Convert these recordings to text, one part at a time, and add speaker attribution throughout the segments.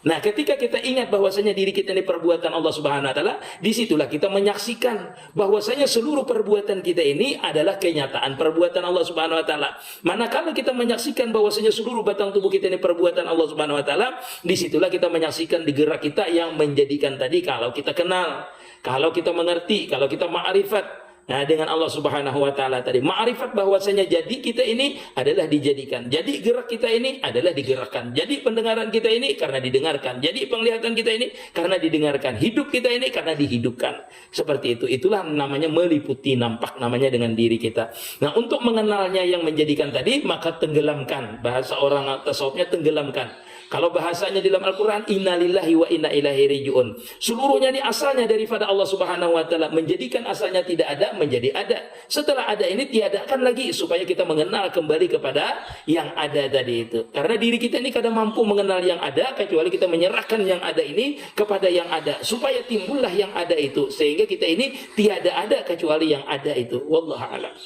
Speaker 1: Nah, ketika kita ingat bahwasanya diri kita ini perbuatan Allah Subhanahu wa taala, disitulah kita menyaksikan bahwasanya seluruh perbuatan kita ini adalah kenyataan perbuatan Allah Subhanahu wa taala. Manakala kita menyaksikan bahwasanya seluruh batang tubuh kita ini perbuatan Allah Subhanahu wa taala, disitulah kita menyaksikan di gerak kita yang menjadikan tadi kalau kita kenal, kalau kita mengerti, kalau kita ma'rifat dengan Allah Subhanahu wa taala tadi, ma'rifat bahwasanya jadi kita ini adalah dijadikan. Jadi gerak kita ini adalah digerakkan. Jadi pendengaran kita ini karena didengarkan. Jadi penglihatan kita ini karena didengarkan. Hidup kita ini karena dihidupkan. Seperti itu. Itulah namanya meliputi nampak namanya dengan diri kita. Nah, untuk mengenalnya yang menjadikan tadi, maka tenggelamkan. Bahasa orang tasawufnya tenggelamkan. Kalau bahasanya di dalam Al-Quran, innalillahi wa inna ilaihi raji'un. Seluruhnya ini asalnya daripada Allah Subhanahu wa taala, menjadikan asalnya tidak ada menjadi ada. Setelah ada ini tiadakan lagi supaya kita mengenal kembali kepada yang ada tadi itu. Karena diri kita ini kadang mampu mengenal yang ada kecuali kita menyerahkan yang ada ini kepada yang ada supaya timbullah yang ada itu, sehingga kita ini tiada ada kecuali yang ada itu. Wallahu a'lam.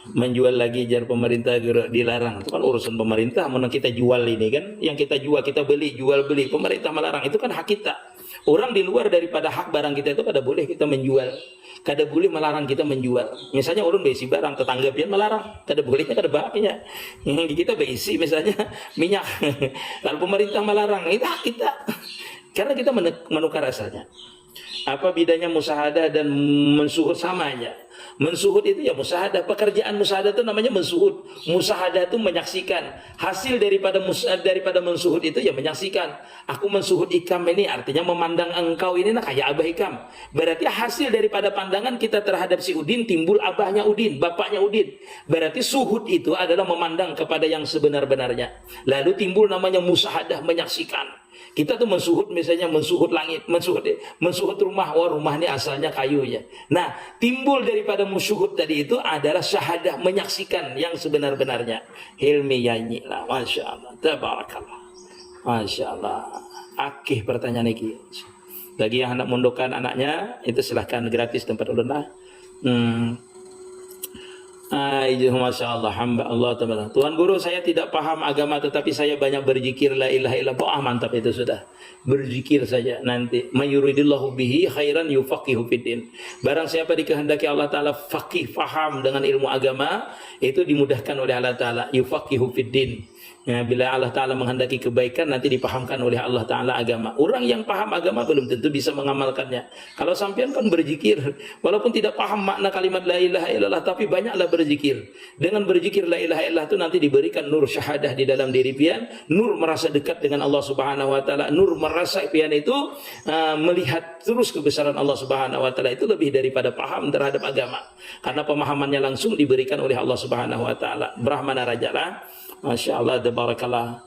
Speaker 1: Menjual lagi jar pemerintah dilarang, itu kan urusan pemerintah. Mana kita jual ini kan, yang kita jual kita beli, jual beli, pemerintah melarang, itu kan hak kita. Orang di luar daripada hak barang kita itu kada boleh kita menjual, kada boleh melarang kita menjual. Misalnya orang besi barang, tetangga pian melarang, kada bolehnya kada baiknya. Kita besi misalnya minyak, kalau pemerintah melarang, itu hak kita, karena kita menukar asalnya. Apa bedanya musahadah dan mensuhud? Sama aja. Mensuhud itu ya musahadah. Pekerjaan musahadah itu namanya mensuhud. Musahadah itu menyaksikan. Hasil daripada mensuhud itu ya menyaksikan. Aku mensuhud Ikam ini artinya memandang engkau ini nah kayak abah Ikam. Berarti hasil daripada pandangan kita terhadap si Udin timbul abahnya Udin, bapaknya Udin. Berarti suhud itu adalah memandang kepada yang sebenar-benarnya. Lalu timbul namanya musahadah, menyaksikan. Kita tuh mensuhud, misalnya mensuhud langit, mensuhud rumah. Wah, rumah ini asalnya kayu ya. Nah, timbul daripada musyuhud tadi itu adalah syahadah, menyaksikan yang sebenar-benarnya. Hilmi yanyi lah, masya Allah, tabarakallah, masya Allah. Akih pertanyaan ini. Bagi yang hendak mondokan anaknya, itu silahkan gratis tempat ulun lah. Masya Allah, hamba Allah Ta'ala. Tuan Guru, saya tidak paham agama tetapi saya banyak berzikir la ilaha illallah. Mantap itu sudah. Berzikir saja nanti. Mayuridillahu bihi khairan yufaqihu fiddin. Barang siapa dikehendaki Allah Ta'ala faqih, faham dengan ilmu agama, itu dimudahkan oleh Allah Ta'ala. Yufaqihu fiddin. Ya, bila Allah Ta'ala menghendaki kebaikan, nanti dipahamkan oleh Allah Ta'ala agama. Orang yang paham agama belum tentu bisa mengamalkannya. Kalau sampean kan berzikir, walaupun tidak paham makna kalimat la ilaha illallah, tapi banyaklah berzikir. Dengan berzikir la ilaha illallah itu nanti diberikan nur syahadah di dalam diri pian, nur merasa dekat dengan Allah Subhanahu wa taala, nur merasa pian itu melihat terus kebesaran Allah Subhanahu wa taala, itu lebih daripada paham terhadap agama. Karena pemahamannya langsung diberikan oleh Allah Subhanahu wa taala. Brahmana rajalah. Masya Allah, tabarakallah.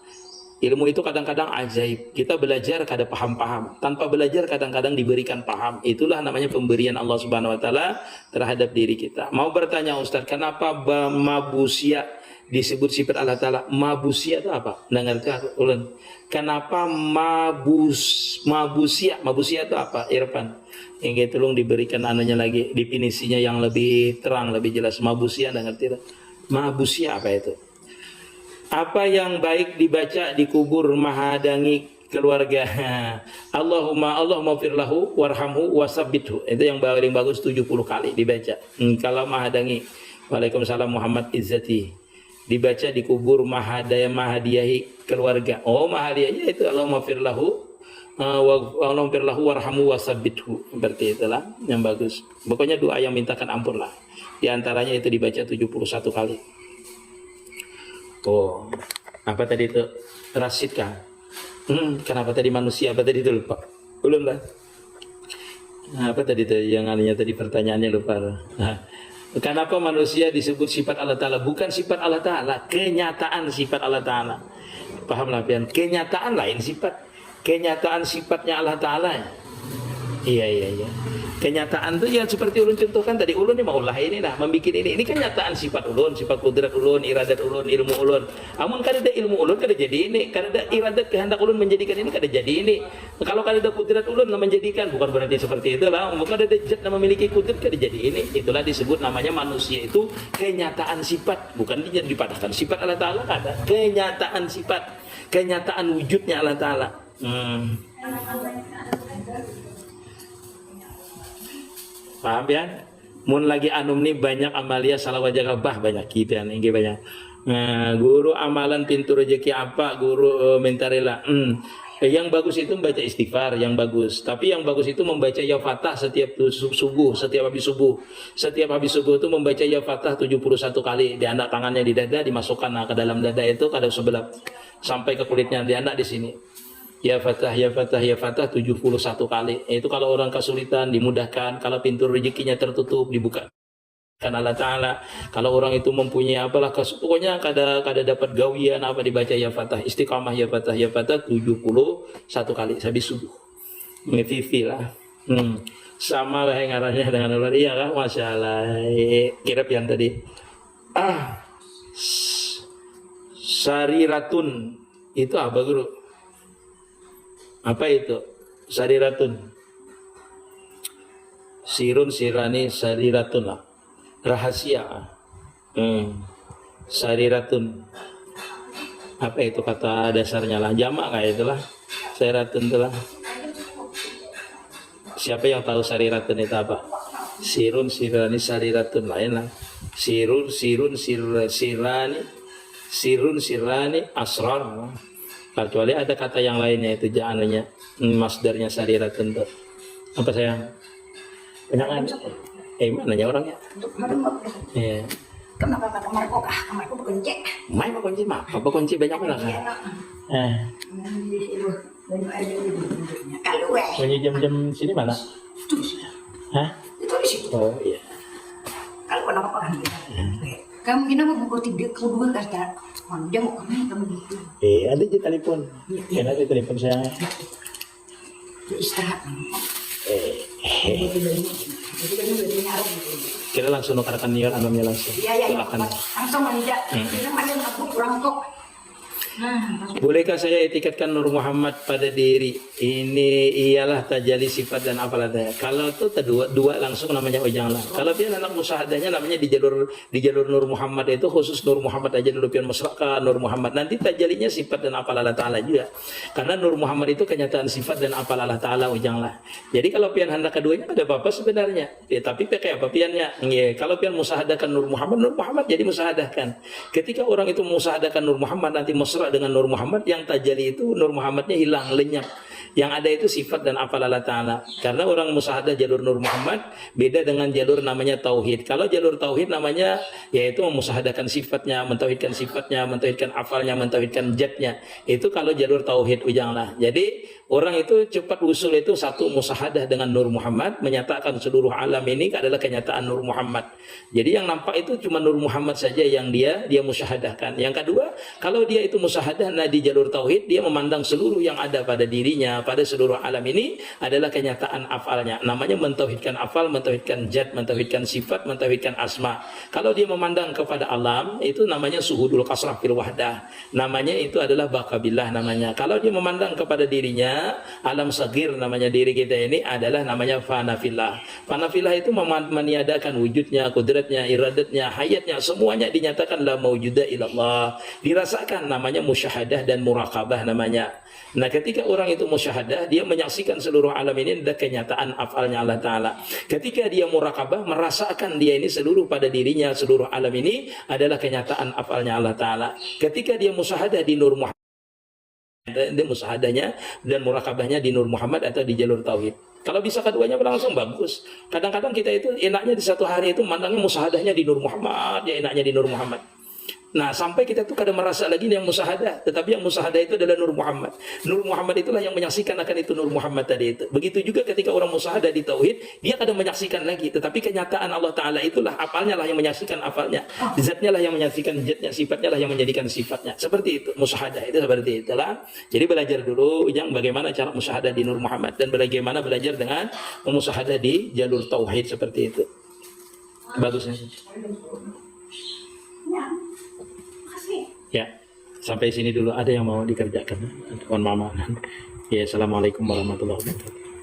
Speaker 1: Ilmu itu kadang-kadang ajaib. Kita belajar kada paham-paham. Tanpa belajar kadang-kadang diberikan paham. Itulah namanya pemberian Allah Subhanahu wa taala terhadap diri kita. Mau bertanya Ustaz, kenapa mabusia disebut sifat Allah Ta'ala? Mabusia itu apa? Dengarkan ulun. Kenapa mabusia? Mabusia itu apa? Irfan. Yang tolong diberikan anunya lagi, definisinya yang lebih terang, lebih jelas. Mabusia, dengar tidak? Mabusia apa itu? Apa yang baik dibaca di kubur mahadangi keluarga. Allahumma firlahu warhamhu wasabbithu. Itu yang paling bagus 70 kali dibaca. Kalau mahadangi, Waalaikumsalam Muhammad Izzati, dibaca di kubur mahadiyahi keluarga. Oh, mahadiyahi itu Allahumma firlahu warhamhu wasabbithu. Berarti itulah yang bagus. Pokoknya doa yang mintakan ampun lah. Di antaranya itu dibaca 71 kali. Oh, apa tadi itu? Rasid kah? Kenapa tadi manusia? Apa tadi itu lupa? Belum lah. Apa tadi itu yang anunya tadi pertanyaannya lupa. Nah, kenapa manusia disebut sifat Allah Ta'ala? Bukan sifat Allah Ta'ala, kenyataan sifat Allah Ta'ala. Pahamlah pian? Kenyataan lain sifat. Kenyataan sifatnya Allah Ta'ala. Iya, iya, iya. Kenyataan tuh ya seperti ulun contohkan tadi, ulun ini maulah ini nah membikin ini kenyataan sifat ulun, sifat kudrat ulun, iradat ulun, ilmu ulun. Amun kada ada ilmu ulun kada jadi ini, kada ada iradat kehendak ulun menjadikan ini kada jadi ini. Kalau kada ada kudrat ulun menjadikan, bukan berarti seperti itu lah. Bukan ada zat yang memiliki kudrat kada jadi ini. Itulah disebut namanya manusia itu kenyataan sifat, bukan dipadahkan sifat Allah Taala ada. Kenyataan sifat, kenyataan wujudnya Allah Taala. Paham ya? Mun lagi anum nih banyak amalia salah wajah bah banyak kita nih banyak. Nah, guru amalan pintu rezeki apa? Guru minta rela. Yang bagus itu membaca istighfar, yang bagus. Tapi yang bagus itu membaca ya Fatah setiap subuh, setiap habis subuh. Setiap habis subuh itu membaca ya Fatah 71 kali. Di anak tangannya di dada dimasukkan ke dalam dada itu kada sebelah sampai ke kulitnya di anak di sini. Ya Fatah, ya Fatah, ya Fatah 71 kali. Itu kalau orang kesulitan dimudahkan, kalau pintu rezekinya tertutup dibuka. Kan Allah Ta'ala, kalau orang itu mempunyai apalah pokoknya kada dapat gawian apa dibaca ya Fatah, istiqamah ya Fatah 71 kali habis subuh. Ngevivi lah. Sama lah yang arahnya dengan Allah. Iya kan? Masya Allah. Kirap yang tadi. Sariratun itu apa guru? Apa itu? Sariratun. Sirun sirani sariratun lah. Rahasia. Sariratun. Apa itu kata dasarnya lah? Jamak kayak itulah. Sariratun itulah. Siapa yang tahu sariratun itu apa? Sirun sirani sariratun lain lah. Sirun sirani asrar. Kecuali ada kata yang lainnya itu jaannya masdarnya sariratun itu. Apa sayang? Penyangan. Mananya orangnya? Iya.
Speaker 2: Kenapa kata kamarku kamarku berkunci?
Speaker 1: Main berkunci mah, apa kunci banyak mana kan?
Speaker 2: Kalau
Speaker 1: kunci jam-jam sini mana?
Speaker 2: itu di situ.
Speaker 1: Hah?
Speaker 2: Itu di situ.
Speaker 1: Oh iya.
Speaker 2: Kalau kenapa kan? Kamu kena mau buku tiga, kedua kata, mau jangan kamu gitu.
Speaker 1: Ada di telepon. Ada di telepon saya.
Speaker 2: Istirahat.
Speaker 1: Kira langsung nukarkan niat anamnya langsung.
Speaker 2: Iya. Langsung aja. Kita macam aku kurang kok.
Speaker 1: Bolehkah saya etiketkan Nur Muhammad pada diri? Ini ialah tajalli sifat dan apalah daya. Kalau itu dua langsung namanya ujanglah. Kalau dia anak musahadahnya namanya di jalur Nur Muhammad itu khusus Nur Muhammad aja dulu pian masyarakat Nur Muhammad. Nanti tajallinya sifat dan apalah Ta'ala juga. Karena Nur Muhammad itu kenyataan sifat dan apalah Ta'ala ujanglah. Jadi kalau pian hendak keduanya ada apa-apa sebenarnya. Tapi pakai apa piannya? Kalau pian musahadahkan Nur Muhammad jadi musahadahkan. Ketika orang itu musahadahkan Nur Muhammad nanti mesra dengan Nur Muhammad, yang tajalli itu Nur Muhammadnya hilang, lenyap. Yang ada itu sifat dan apalah Ta'ala. Karena orang musyahadah jalur Nur Muhammad beda dengan jalur namanya tauhid. Kalau jalur tauhid namanya yaitu memusyahadahkan sifatnya, mentauhidkan sifatnya, mentauhidkan afalnya, mentauhidkan zatnya. Itu kalau jalur tauhid ujanglah. Jadi orang itu cepat usul itu satu musyahadah dengan Nur Muhammad, menyatakan seluruh alam ini adalah kenyataan Nur Muhammad. Jadi yang nampak itu cuma Nur Muhammad saja yang dia musyahadahkan. Yang kedua, kalau dia itu musyahadah nah di jalur tauhid dia memandang seluruh yang ada pada dirinya, pada seluruh alam ini adalah kenyataan afalnya. Namanya mentauhidkan afal, mentauhidkan zat, mentauhidkan sifat, mentauhidkan asma. Kalau dia memandang kepada alam itu namanya suhudul kasrah fil wahdah. Namanya itu adalah baqabillah namanya. Kalau dia memandang kepada dirinya alam sagir namanya diri kita ini adalah namanya fanafillah. Fanafillah itu meniadakan wujudnya, kudratnya, iradatnya, hayatnya, semuanya dinyatakan la maujuda ilallah. Dirasakan namanya musyahadah dan muraqabah namanya. Nah ketika orang itu musyahadah, dia menyaksikan seluruh alam ini ada kenyataan afalnya Allah Ta'ala. Ketika dia muraqabah, merasakan dia ini seluruh pada dirinya, seluruh alam ini adalah kenyataan afalnya Allah Ta'ala. Ketika dia musyahadah di Nur Muhammad, dia musyahadahnya dan muraqabahnya di Nur Muhammad atau di jalur tauhid. Kalau bisa keduanya berlangsung bagus. Kadang-kadang kita itu enaknya di satu hari itu mandangnya musyahadahnya di Nur Muhammad, ya enaknya di Nur Muhammad. Nah, sampai kita tuh kadang merasa lagi yang musyahadah, tetapi yang musyahadah itu adalah Nur Muhammad. Nur Muhammad itulah yang menyaksikan akan itu Nur Muhammad tadi itu. Begitu juga ketika orang musyahadah di tauhid, dia kadang menyaksikan lagi, tetapi kenyataan Allah Taala itulah apalnya lah yang menyaksikan apalnya. Zatnya lah yang menyaksikan zatnya, sifatnya lah yang menjadikan sifatnya. Seperti itu, musyahadah itu seperti itulah. Jadi belajar dulu yang bagaimana cara musyahadah di Nur Muhammad dan bagaimana belajar dengan musyahadah di jalur tauhid seperti itu. Bagusnya. Ya, sampai sini dulu. Ada yang mau dikerjakan? Tuan Mama. Ya, assalamualaikum warahmatullahi wabarakatuh.